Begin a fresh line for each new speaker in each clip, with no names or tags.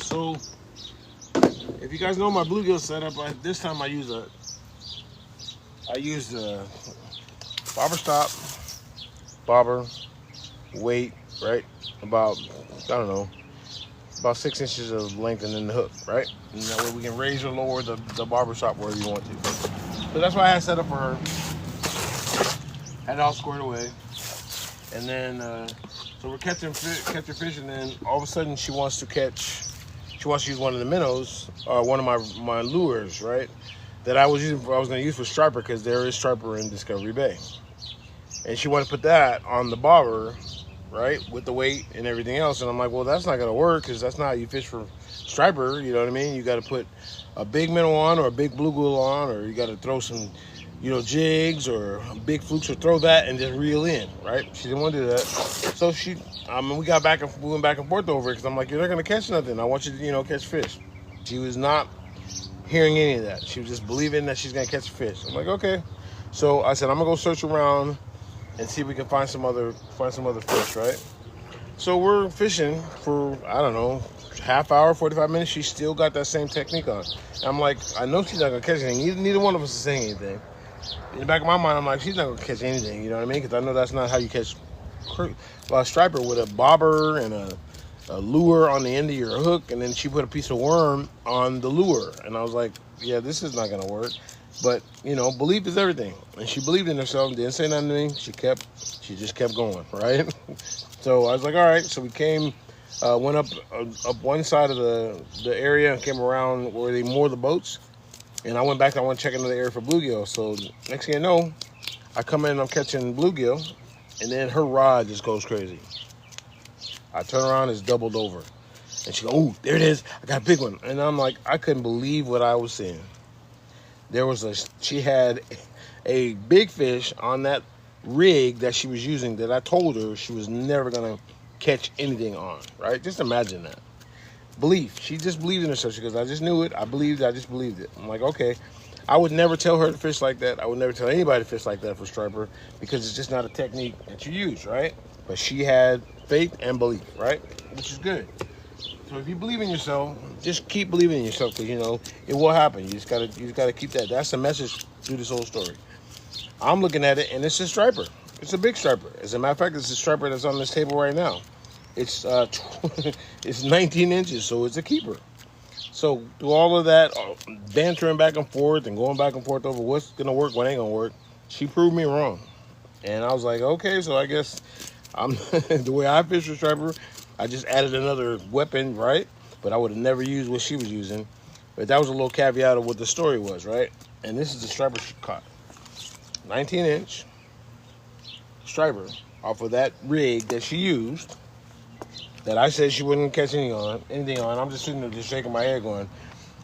So if you guys know my bluegill setup, this time I used a bobber stop, bobber, weight, right? About, I don't know, about 6 inches of length, and then the hook, right? And that way we can raise or lower the bobber stop wherever you want to. So that's why I had set up for her. Had it all squared away. And then, so we're catching fish, and then all of a sudden she wants to use one of the minnows, one of my lures, right? That I was going to use for striper, because there is striper in Discovery Bay. And she wanted to put that on the bobber, right, with the weight and everything else. And I'm like, well, that's not going to work, because that's not how you fish for striper, you know what I mean? You got to put a big minnow on, or a big bluegill on, or you got to throw some, you know, jigs or big flukes, or throw that and just reel in, right? She didn't want to do that. So we went back and forth over it, because I'm like, you're not going to catch nothing. I want you to, you know, catch fish. She was not hearing any of that. She was just believing that she's going to catch fish. I'm like, okay. So I said, I'm going to go search around and see if we can find some other fish, right? So we're fishing for, I don't know, half hour, 45 minutes. She still got that same technique on. And I'm like, I know she's not going to catch anything. Neither one of us is saying anything. In the back of my mind, I'm like, she's not going to catch anything, you know what I mean? Because I know that's not how you catch a striper, with a bobber and a lure on the end of your hook, and then she put a piece of worm on the lure. And I was like, yeah, this is not going to work. But, you know, belief is everything. And she believed in herself, didn't say nothing to me. She just kept going, right? So I was like, all right. So we went up one side of the area and came around where they moor the boats. And I went back, I want to check into the area for bluegill. So next thing you know, I come in, I'm catching bluegill, and then her rod just goes crazy. I turn around, it's doubled over. And she goes, oh, there it is. I got a big one. And I'm like, I couldn't believe what I was seeing. She had a big fish on that rig that she was using, that I told her she was never gonna catch anything on, right? Just imagine that. Belief. She just believed in herself. She goes, I just knew it. I just believed it. I'm like, okay. I would never tell her to fish like that. I would never tell anybody to fish like that for striper, because it's just not a technique that you use, right? But she had faith and belief, right? Which is good. So if you believe in yourself, just keep believing in yourself, because, you know, it will happen. You just gotta keep that. That's the message through this whole story. I'm looking at it, and it's a striper. It's a big striper. As a matter of fact, it's a striper that's on this table right now. It's it's 19 inches, so it's a keeper. So through all of that bantering back and forth and going back and forth over what's gonna work, what ain't gonna work, she proved me wrong. And I was like, okay, so I guess I'm the way I fish with striper, I just added another weapon, right? But I would have never used what she was using. But that was a little caveat of what the story was, right? And this is the striper she caught. 19-inch striper off of that rig that she used, that I said she wouldn't catch anything on. I'm just sitting there just shaking my head going,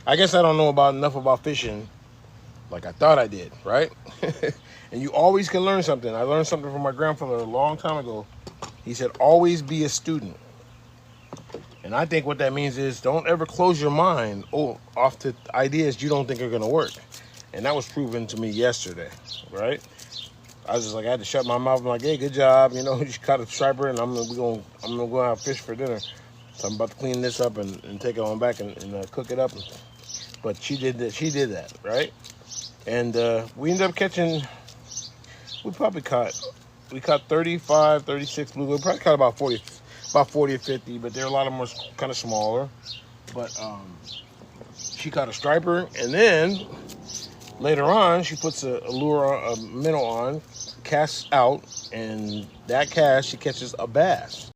I guess I don't know enough about fishing like I thought I did, right? And you always can learn something. I learned something from my grandfather a long time ago. He said, always be a student. And I think what that means is, don't ever close your mind off to ideas you don't think are gonna work. And that was proven to me yesterday, right? I was just like, I had to shut my mouth. I'm like, hey, good job. You know, you caught a striper, and I'm gonna go have fish for dinner. So I'm about to clean this up and take it on back and cook it up. But she did that. She did that, right? And we ended up catching. We caught 35, 36 bluegill. We probably caught about 40 or 50. But there are a lot of them were kind of smaller. But she caught a striper, and then later on, she puts a lure, a minnow on, casts out, and that cast, she catches a bass.